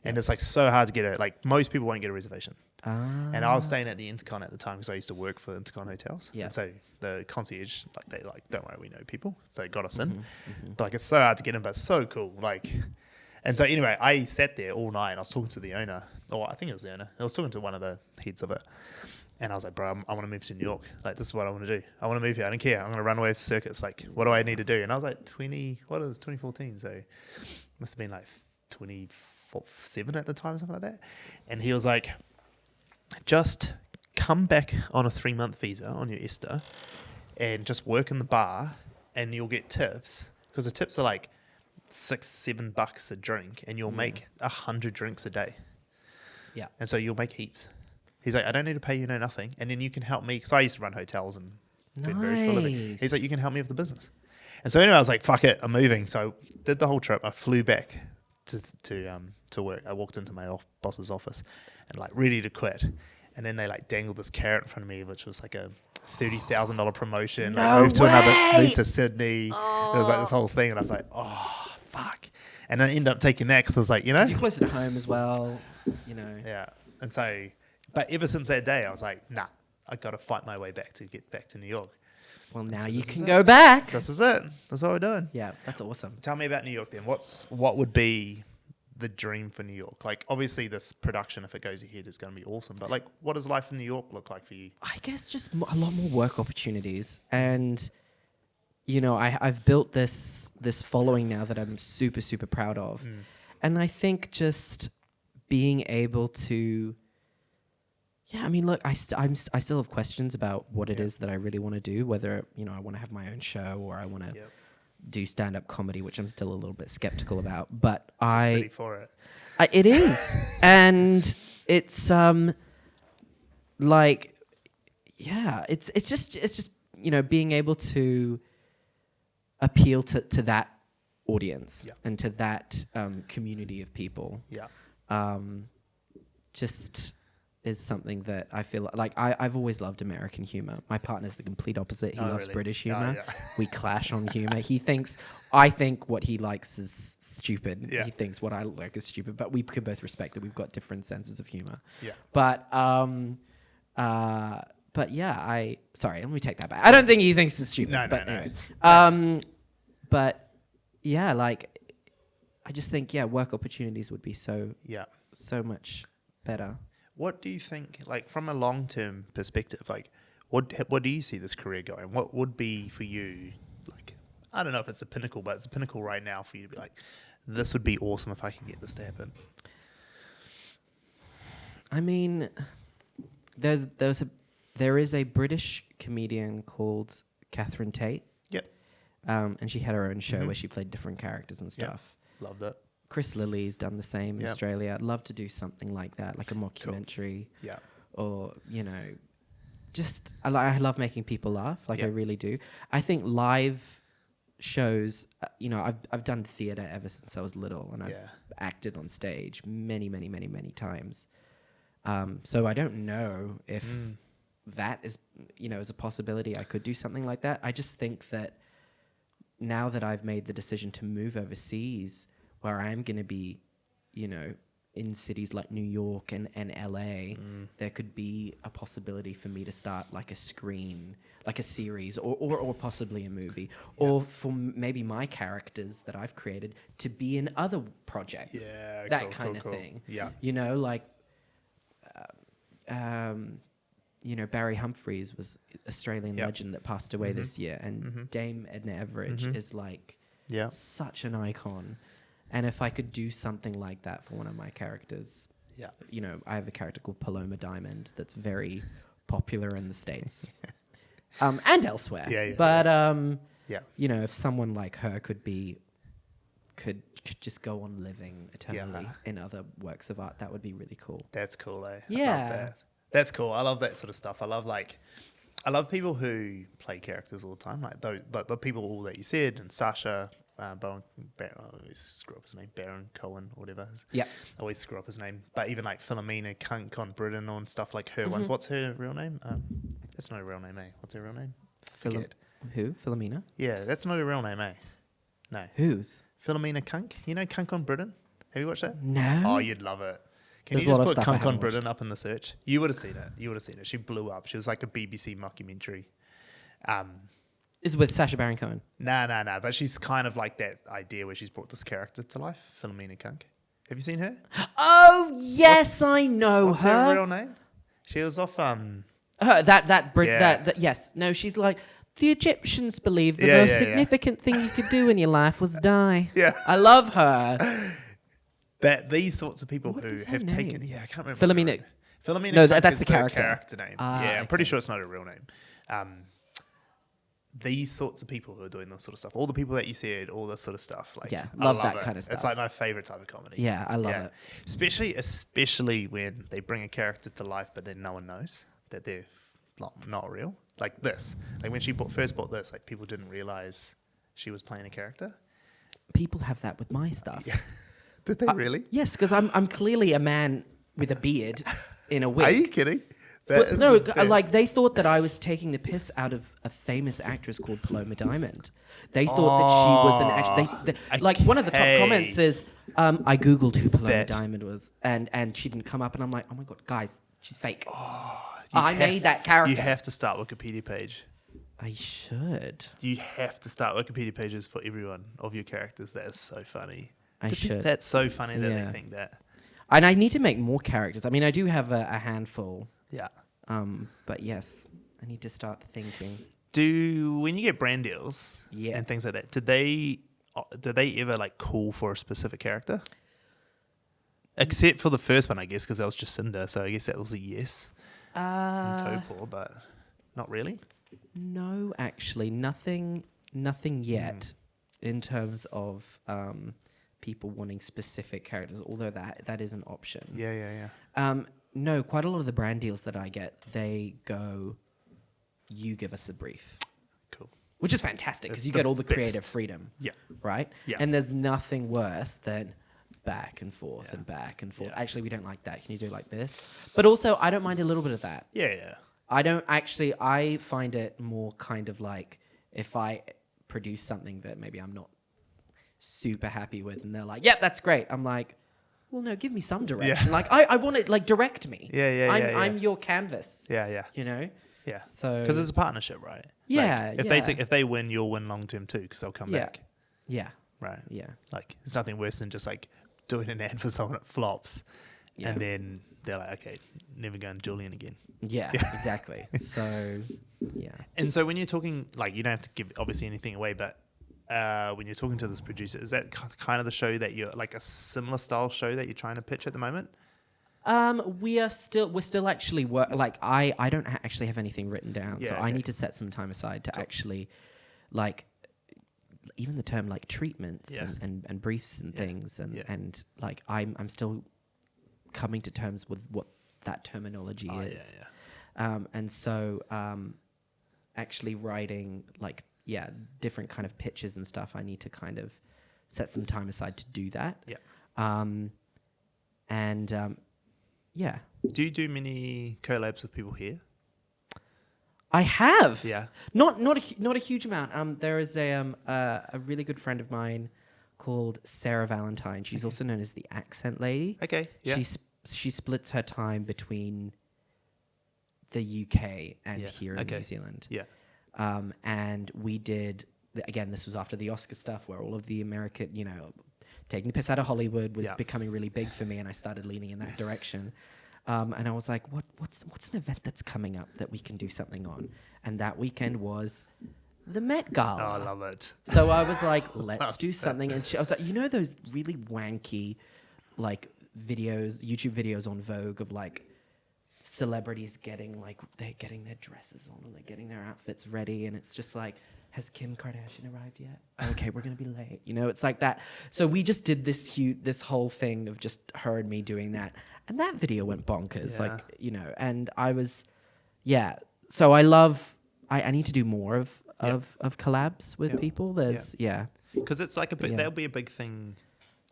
And it's like so hard to get it. Like most people won't get a reservation. And I was staying at the Intercon at the time because I used to work for Intercon hotels. Yeah. And so the concierge, like they like, don't worry, we know people. So they got us in. But like it's so hard to get in, but it's so cool. Like, And so anyway, I sat there all night and I was talking to the owner, or I think it was the owner. I was talking to one of the heads of it. And I was like, bro, I want to move to New York. Like, this is what I want to do. I want to move here. I don't care. I'm going to run away to circuits. Like, what do I need to do? And I was like, 2014. So it must have been like 27 at the time or something like that. And he was like, just come back on a 3-month visa on your ESTA and just work in the bar and you'll get tips. Because the tips are like $6-7 a drink and you'll make 100 drinks a day. Yeah. And so you'll make heaps. He's like, I don't need to pay you nothing. And then you can help me. Because I used to run hotels and been very full of it. He's like, you can help me with the business. And so anyway, I was like, fuck it, I'm moving. So I did the whole trip. I flew back to work. I walked into my boss's office and like ready to quit. And then they like dangled this carrot in front of me, which was like a $30,000 promotion. No moved to Sydney. Oh. It was like this whole thing. And I was like, oh, fuck. And I ended up taking that because I was like, you know. You're closer to home as well, you know. Yeah. And so, but ever since that day, I was like, nah, I got to fight my way back to get back to New York. Well, now so you can go back. This is it. That's what we're doing. Yeah, that's awesome. Tell me about New York then. What would be the dream for New York? Like, obviously this production, if it goes ahead, is going to be awesome. But like, what does life in New York look like for you? I guess just a lot more work opportunities. And, you know, I've built this following now that I'm super, super proud of. And I think just being able to... Yeah, I mean, look, I still have questions about what it is that I really want to do, whether, you know, I want to have my own show or I want to do stand-up comedy, which I'm still a little bit skeptical about. But It's a city for it. It is. And it's, like, yeah, it's just, you know, being able to appeal to that audience and to that community of people. Yeah. Just... is something that I feel like I've always loved American humor. My partner's the complete opposite. He loves British humor. Oh, yeah. We clash on humor. I think what he likes is stupid. Yeah. He thinks what I like is stupid, but we can both respect that we've got different senses of humor. Yeah. But yeah, sorry, let me take that back. I don't think he thinks it's stupid. Anyway. But yeah, like I just think work opportunities would be so much better. What do you think, like from a long-term perspective, like what do you see this career going? What would be for you, like, I don't know if it's a pinnacle, but it's a pinnacle right now for you to be like, this would be awesome if I could get this to happen? I mean, there is a British comedian called Catherine Tate. Yep. And she had her own show where she played different characters and stuff. Yep. Loved it. Chris Lilly's done the same in Australia. I'd love to do something like that, like a mockumentary. Cool. Yeah. Or, you know, just, I love making people laugh. Like, I really do. I think live shows, you know, I've done theatre ever since I was little, and I've acted on stage many, many, many, many times. So I don't know if that is, you know, is a possibility. I could do something like that. I just think that now that I've made the decision to move overseas, where I am going to be, you know, in cities like New York and LA, there could be a possibility for me to start like a series or possibly a movie, or for maybe my characters that I've created to be in other projects. Yeah, that kind of thing. Yeah, you know, like, you know, Barry Humphries was Australian legend that passed away this year, and Dame Edna Everage is like such an icon. And if I could do something like that for one of my characters, you know, I have a character called Paloma Diamond that's very popular in the States and elsewhere. You know, if someone like her could just go on living eternally in other works of art, that would be really cool. That's cool, eh? Yeah. I love that. That's cool. I love that sort of stuff. I love people who play characters all the time, like the people that you said, and Sasha. I always screw up his name, Baron Cohen or whatever. I always screw up his name. But even like Philomena Kunk on Britain and stuff like her ones. What's her real name? That's not a real name, eh? What's her real name? Who? Philomena? Yeah, that's not a real name, eh? No. Whose? Philomena Kunk. You know Kunk on Britain? Have you watched that? No. Oh, you'd love it. Can you just put Kunk on Britain up in the search? You would have seen it. She blew up. She was like a BBC mockumentary. Is with Sacha Baron Cohen. Nah. But she's kind of like that idea where she's brought this character to life, Philomena Kunk. Have you seen her? Oh yes, I know What's her real name? She was off. Yes. No, she's like, the Egyptians believed the most significant thing you could do in your life was die. Yeah. I love her. That these sorts of people What who is her have name? taken. Yeah, I can't remember. Philomena. Philomena. No, Kunk that's is the her character. name. Ah, I'm pretty okay. sure it's not a real name. These sorts of people who are doing this sort of stuff, all the people that you said, all this sort of stuff, like Yeah, I love that it. kind of stuff. It's like my favorite type of comedy. Yeah, I love it. Especially when they bring a character to life, but then no one knows that they're not real. Like this, like when she first bought this, like people didn't realize she was playing a character. People have that with my stuff. Yeah, did they really? Yes, because I'm clearly a man with a beard in a wig. Are you kidding? But no, like they thought that I was taking the piss out of a famous actress called Paloma Diamond. They thought that she was an actress. Like one of the top comments is, I googled who Paloma Diamond was, and she didn't come up, and I'm like, oh my god, guys, she's fake. I made that character. You have to start Wikipedia page. I should. You have to start Wikipedia pages for everyone of your characters. That is so funny. I should. That's so funny that Yeah. they think that. And I need to make more characters. I mean, I do have a handful. Yeah. But yes, I need to start thinking. When you get brand deals and things like that, did they ever like call for a specific character? Except for the first one, I guess, because that was Jacinda. So I guess that was a yes. Topor, but not really. No, actually, nothing yet in terms of people wanting specific characters. Although that is an option. Yeah. No, quite a lot of the brand deals that I get, they go, you give us a brief. Cool. Which is fantastic because It's you the get all the best. creative freedom. Yeah. Right? Yeah. And there's nothing worse than back and forth and back and forth. Yeah. Actually, we don't like that. Can you do it like this? But also, I don't mind a little bit of that. Yeah. I find it more kind of like if I produce something that maybe I'm not super happy with and they're like, yep, that's great. I'm like, well, no, give me some direction. Yeah. Like, I want it, like, direct me. Yeah. I'm your canvas. Yeah. You know? Yeah. So... Because it's a partnership, right? Yeah, Like, if they win, you'll win long term too, because they'll come back. Yeah. Right. Yeah. Like, it's nothing worse than just like doing an ad for someone that flops, Yeah. and then they're like, okay, never going Julian again. Yeah, exactly. So, yeah. And so when you're talking, like, you don't have to give obviously anything away, but when you're talking to this producer, is that kind of the show that you're like a similar style show that you're trying to pitch at the moment? We're still actually like I don't actually have anything written down, so I need to set some time aside to actually, like, even the term like treatments and briefs and things and like I'm still coming to terms with what that terminology is. And so actually writing like different kind of pitches and stuff, I need to kind of set some time aside to do that. Do you do many collabs with people here? I have. Yeah. Not a huge amount. There is a really good friend of mine called Sarah Valentine. She's also known as the Accent Lady. Okay. Yeah. She splits her time between the UK and here in New Zealand. Yeah. And we did again. This was after the Oscar stuff, where all of the American, taking the piss out of Hollywood was becoming really big for me, and I started leaning in that direction. And I was like, what's an event that's coming up that we can do something on? And that weekend was the Met Gala. Oh, I love it. So I was like, let's do something. And I was like, those really wanky, like, YouTube videos on Vogue of, like, celebrities they're getting their dresses on and they're getting their outfits ready. And it's just like, has Kim Kardashian arrived yet? Okay, we're going to be late. It's like that. So we just did this whole thing of just her and me doing that. And that video went bonkers. And I was, So I need to do more of collabs with people. Because it's like that'll be a big thing.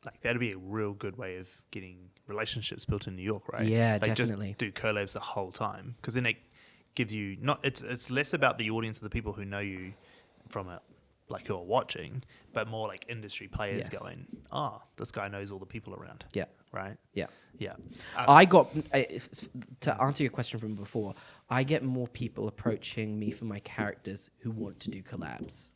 Like, that'd be a real good way of getting relationships built in New York, right? Yeah, like, definitely. Just do collabs the whole time, because then it gives you it's less about the audience of the people who know you from it, like, who are watching, but more like industry players going, this guy knows all the people around. Yeah. right? Yeah. Yeah. I got, to answer your question from before, I get more people approaching me for my characters who want to do collabs.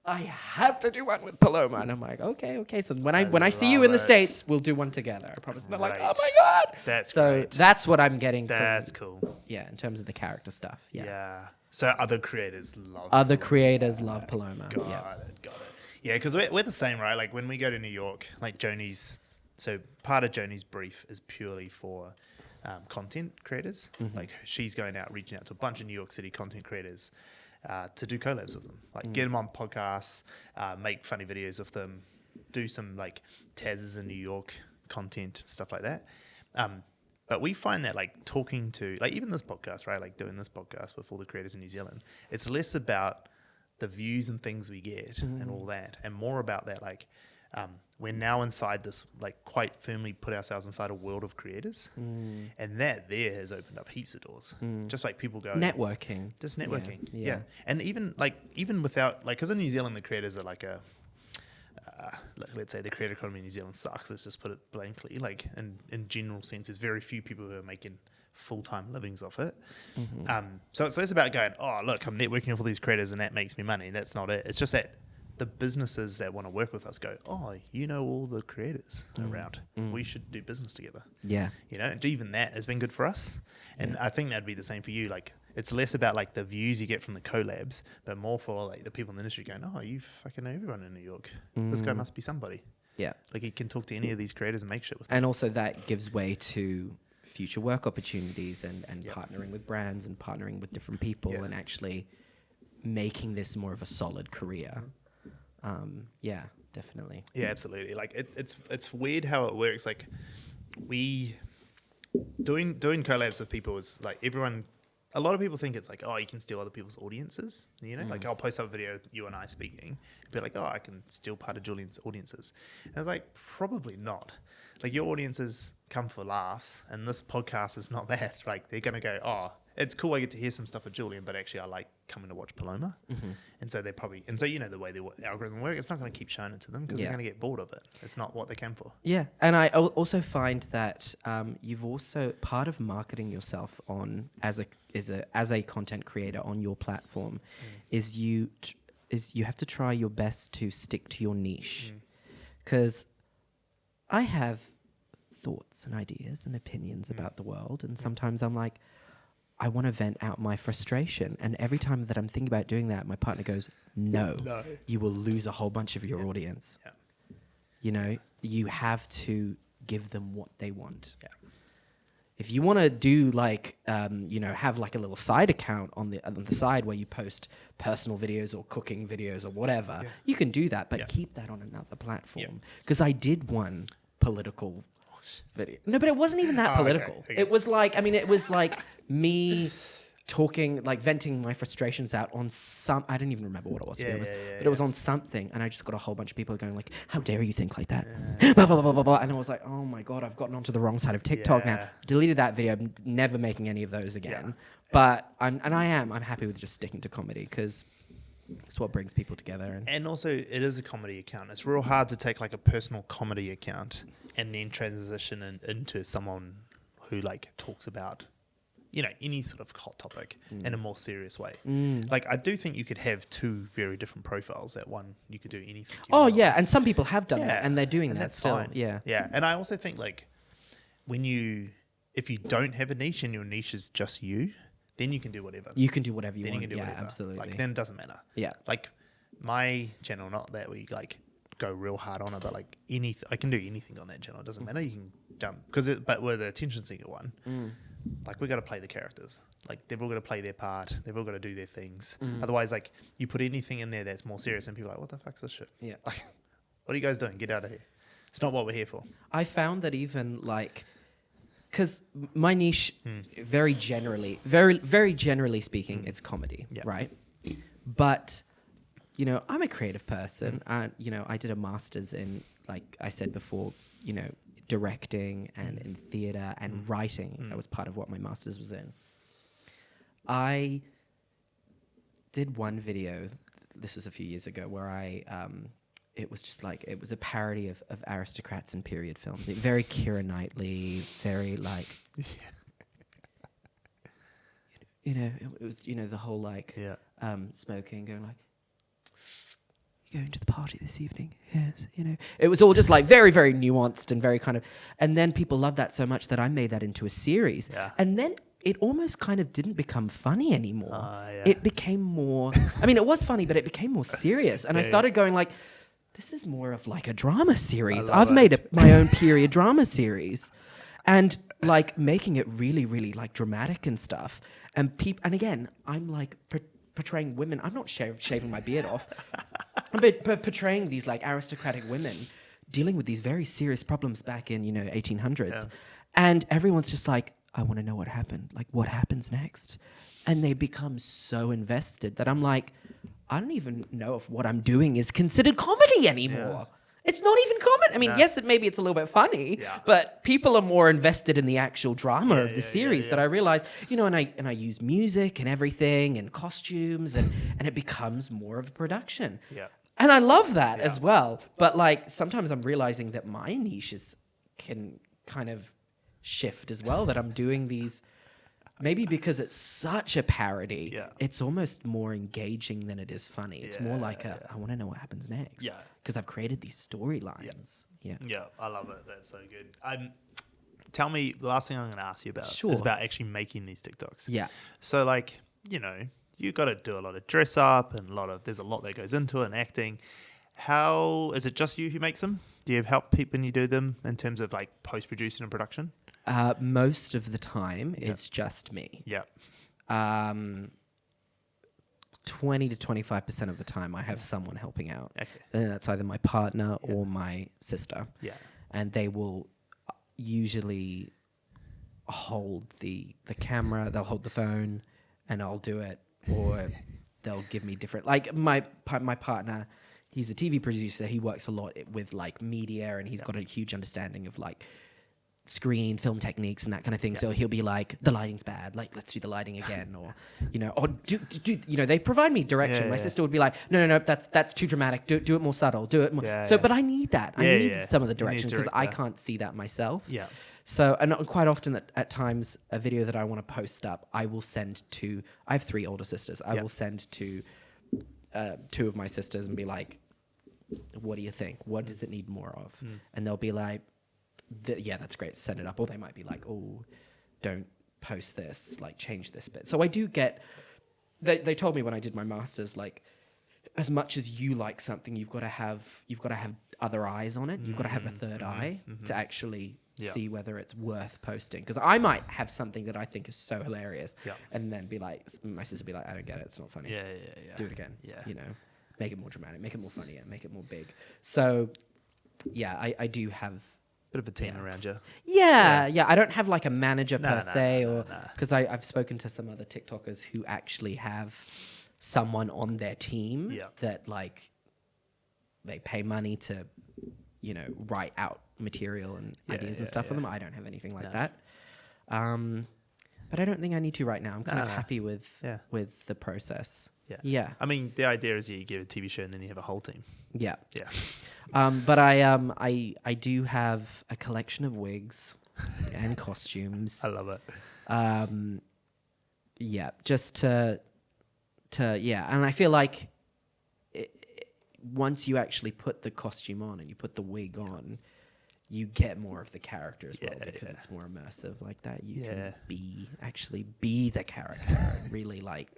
I have to do one with Paloma. And I'm like, okay. So when I see you in the love it. States, we'll do one together. I promise. And they're like, oh Great. my God. That's so great. that's what I'm getting That's from, cool. yeah, in terms of the character stuff. Yeah. Yeah. So other creators love Other Paloma. creators love Paloma. Got Yeah. it. Yeah, because we're the same, right? Like when we go to New York, like Joni's, so part of Joni's brief is purely for content creators. Like she's going out, reaching out to a bunch of New York City content creators to do collabs with them. Like get them on podcasts, make funny videos with them, do some like Taz's in New York content, stuff like that. But we find that like talking to, like even this podcast, right? Like doing this podcast with all the creators in New Zealand, it's less about the views and things we get and all that, and more about that like we're now inside this, like quite firmly put ourselves inside a world of creators, and that there has opened up heaps of doors. Just like people go Networking. just networking, Yeah. yeah. And even without like, because in New Zealand the creators are like a let's say the creator economy in New Zealand sucks. Let's just put it blankly. Like in general sense, there's very few people who are making full-time livings off it. So it's less about going, oh, look, I'm networking with all these creators and that makes me money. That's not it. It's just that the businesses that want to work with us go, oh, you know all the creators around. We should do business together. Yeah. You know, and even that has been good for us. And I think that'd be the same for you. Like, it's less about like the views you get from the collabs, but more for like the people in the industry going, oh, you fucking know everyone in New York. This guy must be somebody. Yeah. Like he can talk to any of these creators and make shit with them. And also that gives way to future work opportunities and partnering with brands and partnering with different people and actually making this more of a solid career. Yeah, definitely. Yeah, absolutely. Like it's weird how it works. Like we doing collabs with people is like everyone. A lot of people think it's like, oh, you can steal other people's audiences. You know, like I'll post up a video, you and I speaking, be like, oh, I can steal part of Julian's audiences. And I was like, probably not. Like your audiences come for laughs, and this podcast is not that. Like they're gonna go, oh, it's cool, I get to hear some stuff with Julian, but actually I like coming to watch Paloma. And so you know the way the algorithm works, it's not going to keep showing it to them because they're going to get bored of it. It's not what they came for. Yeah, and I also find that you've also part of marketing yourself on as a content creator on your platform is you have to try your best to stick to your niche, because I have thoughts and ideas and opinions about the world, and sometimes I'm like, I want to vent out my frustration. And every time that I'm thinking about doing that, my partner goes, no, you will lose a whole bunch of your audience. Yeah. You know, you have to give them what they want. Yeah. If you want to do like, have like a little side account on the side where you post personal videos or cooking videos or whatever, you can do that, but keep that on another platform. Because I did one political video. No, but it wasn't even that political. Okay. It was like, it was like me talking, like venting my frustrations out on I don't even remember what it was, but it was on something, and I just got a whole bunch of people going like, how dare you think like that? Blah, blah, blah, blah, blah. And I was like, oh my God, I've gotten onto the wrong side of TikTok now. Deleted that video. I'm never making any of those again. But I'm happy with just sticking to comedy because it's what brings people together. And also, it is a comedy account. It's real hard to take like a personal comedy account and then transition into someone who like talks about, you know, any sort of hot topic in a more serious way. Like, I do think you could have two very different profiles. At one, you could do anything. And some people have done that, and they're doing that that's still. fine. Yeah. And I also think like if you don't have a niche and your niche is just you, then you can do whatever. You can do whatever you then want. You can do whatever. Absolutely. Like, then it doesn't matter. Yeah. Like my channel, not that we like go real hard on it, but like I can do anything on that channel. It doesn't matter. You can jump but with the attention seeker one, like we got to play the characters. Like they've all got to play their part. They've all got to do their things. Otherwise, like you put anything in there that's more serious, and people are like, what the fuck's this shit? Yeah. Like, what are you guys doing? Get out of here. It's not what we're here for. I found that even like, because my niche, very generally speaking, it's comedy, right? But, you know, I'm a creative person. You know, I did a master's in, like I said before, you know, directing and in theatre and writing. That was part of what my master's was in. I did one video, this was a few years ago, where it was just like, it was a parody of aristocrats and period films. Very Keira Knightley, very like, you know, it was, you know, the whole like smoking, going like, you going to the party this evening? Yes, you know. It was all just like very, very nuanced and very kind of, and then people loved that so much that I made that into a series. Yeah. And then it almost kind of didn't become funny anymore. Yeah. It became more, I mean, it was funny, but it became more serious. And I started going like, this is more of like a drama series. I've made my own period drama series. And like making it really, really like dramatic and stuff. And and again, I'm like portraying women. I'm not shaving my beard off. I'm portraying these like aristocratic women dealing with these very serious problems back in, you know, 1800s. Yeah. And everyone's just like, I want to know what happened. Like, what happens next? And they become so invested that I'm like, I don't even know if what I'm doing is considered comedy anymore. It's not even comedy. I mean, yes, maybe it's a little bit funny, but people are more invested in the actual drama of the series that I realized, you know, and I use music and everything and costumes and it becomes more of a production. Yeah. And I love that as well. But like sometimes I'm realizing that my niches can kind of shift as well, that I'm doing these, maybe because it's such a parody, it's almost more engaging than it is funny. It's more like I want to know what happens next. Yeah. Because I've created these storylines. Yeah, I love it. That's so good. Tell me, the last thing I'm going to ask you about is about actually making these TikToks. Yeah. So like, you know, you got to do a lot of dress up and there's a lot that goes into it and acting. How, is it just you who makes them? Do you have help people when you do them in terms of like post-producing and production? Most of the time, it's just me. Yeah. 20 to 25% of the time, I have someone helping out. Okay. And that's either my partner or my sister. Yeah. And they will usually hold the camera, they'll hold the phone, and I'll do it. Or they'll give me different... Like, my partner, he's a TV producer. He works a lot with, like, media, and he's got a huge understanding of, like, screen, film techniques and that kind of thing. So he'll be like, the lighting's bad, like let's do the lighting again, or you know, or do you know, they provide me direction. My sister would be like, no, that's too dramatic, do it more subtle, do it more. But I need that. I need some of the direction because I can't see that myself. Yeah. So, and quite often at times a video that I want to post up, I will send to, I have 3 older sisters. I will send to 2 of my sisters and be like, what do you think? What does it need more of? And they'll be like, that's great, send it up. Or they might be like, oh, don't post this, like change this bit. So I do get, they told me when I did my master's, like, as much as you like something, you've got to have other eyes on it. You've got to have a third eye to actually see whether it's worth posting. Because I might have something that I think is so hilarious and then be like, my sister be like, I don't get it, it's not funny. Do it again. You know, make it more dramatic, make it more funnier, make it more big. So yeah, I do have bit of a team around you. Yeah. I don't have like a manager per se, or because I've spoken to some other TikTokers who actually have someone on their team that like they pay money to, you know, write out material and ideas and stuff for them. I don't have anything like that. But I don't think I need to right now. I'm kind of happy with the process. Yeah. I mean, the idea is you give a TV show and then you have a whole team. Yeah. But I do have a collection of wigs and costumes. I love it. Just to and I feel like once you actually put the costume on and you put the wig on, you get more of the character as well because it's more immersive like that. You can actually be the character and really like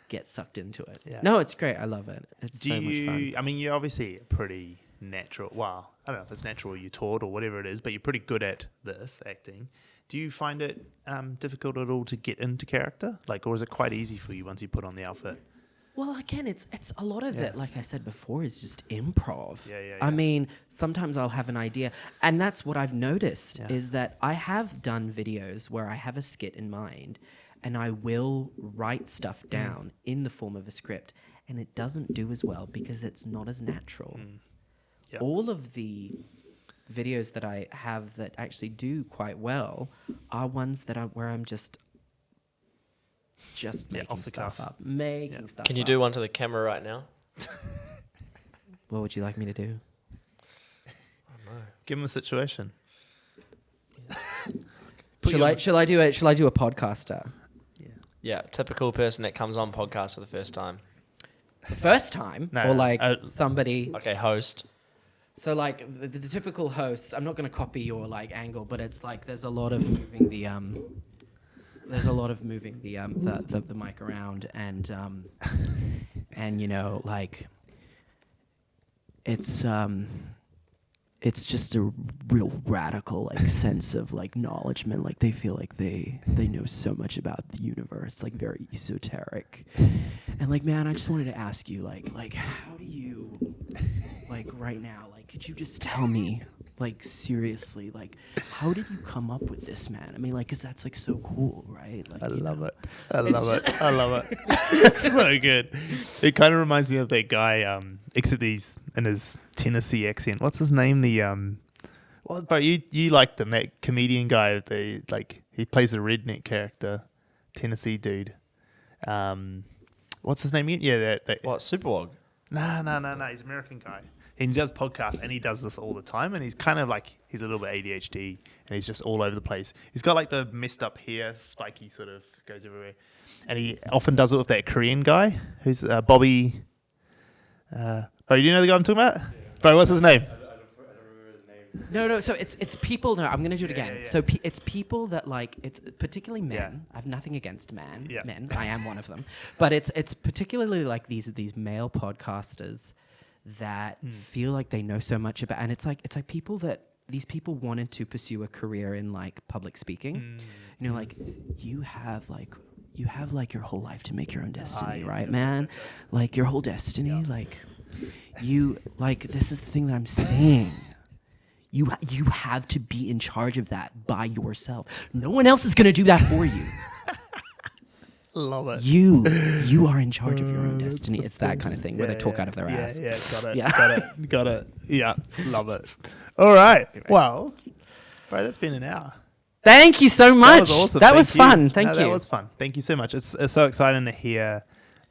get sucked into it. No, it's great. I love it. It's so much fun. I mean, you're obviously pretty natural. Well, I don't know if it's natural or you taught or whatever it is, but you're pretty good at this acting. Do you find it difficult at all to get into character? Like, or is it quite easy for you once you put on the outfit? Well, again, it's a lot of it, like I said before, is just improv. I mean, sometimes I'll have an idea, and that's what I've noticed is that I have done videos where I have a skit in mind, and I will write stuff down in the form of a script, and it doesn't do as well because it's not as natural. All of the videos that I have that actually do quite well are ones that where I'm just making off the stuff cuff. up. Making stuff up. Can you do one to the camera right now? What would you like me to do? Give him a situation. Shall I do a podcaster? Yeah, typical person that comes on podcast for the first time. The first time, No, or like somebody. Okay, host. So like the typical host. I'm not going to copy your like angle, but it's like there's a lot of moving the the mic around and you know like it's just a real radical like sense of like acknowledgement. Like they feel like they know so much about the universe, like very esoteric. And like, man, I just wanted to ask you, like how do you, like right now, like could you just tell me, like seriously, like how did you come up with this, man? I mean, like, 'cause that's like so cool, right? Like, I love it. I love it. It's so good. It kind of reminds me of that guy, except he's in his Tennessee accent. What's his name? Bro, you liked him, that comedian guy. He plays a redneck character, Tennessee dude. What's his name again? Yeah, What, Superwog? No. He's an American guy. And he does podcasts and he does this all the time. And he's kind of like, he's a little bit ADHD and he's just all over the place. He's got like the messed up hair, spiky sort of goes everywhere. And he often does it with that Korean guy who's Bobby. Bro, do you know the guy I'm talking about? Yeah. Bro, what's his name? I don't remember his name. No. So it's people. No, I'm gonna do it again. Yeah. So it's people that like it's particularly men. Yeah. I have nothing against men. Yeah. Men. I am one of them. But it's particularly like these male podcasters that feel like they know so much about, and it's like people that these people wanted to pursue a career in like public speaking. You know, like you have like your whole life to make your own destiny, right, man? Like your whole destiny, like you like this is the thing that I'm saying. You have to be in charge of that by yourself. No one else is gonna do that for you. Love it. You are in charge of your own destiny. It's that kind of thing where they talk out of their ass. Yeah, got it. Yeah. Got it. Yeah, love it. All right. Well, bro, that's been an hour. Thank you so much. That was awesome. That was fun. Thank you. That was fun. Thank you so much. It's so exciting to hear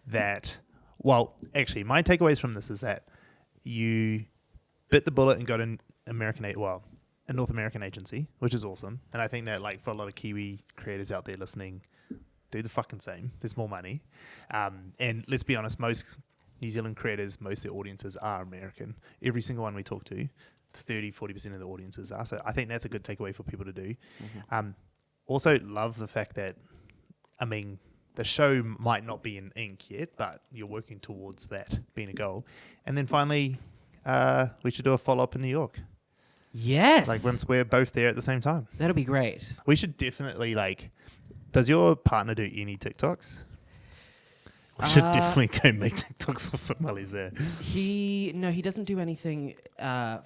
that. Well, actually, my takeaways from this is that you bit the bullet and got a North American agency, which is awesome. And I think that like for a lot of Kiwi creators out there listening, do the fucking same. There's more money. And let's be honest, most New Zealand creators, most of their audiences are American. Every single one we talk to, 30-40% of the audiences are. So I think that's a good takeaway for people to do. Also love the fact that, I mean, the show might not be in ink yet, but you're working towards that being a goal. And then finally, we should do a follow-up in New York. Yes. Like once we're both there at the same time. That'll be great. We should definitely like... Does your partner do any TikToks? We should definitely go make TikToks while he's there. He doesn't do anything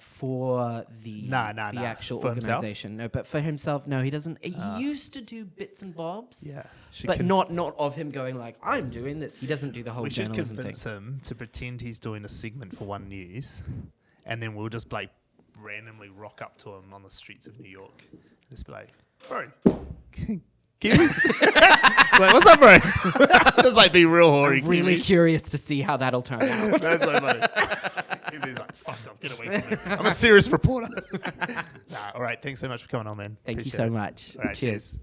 for the actual for organization. No, but for himself, no, he doesn't. He used to do bits and bobs. Yeah. But not of him going like, I'm doing this. He doesn't do the whole We should journalism thing. convince him to pretend he's doing a segment for One News, and then we'll just like randomly rock up to him on the streets of New York. Just be like, bro, Kiwi? Like, what's up, bro? Just like be real hoary. I'm really curious to see how that'll turn out. That's so funny. He's like, fuck off, get away from me. I'm a serious reporter. All right, thanks so much for coming on, man. Thank you Appreciate so it. much. All right, Cheers.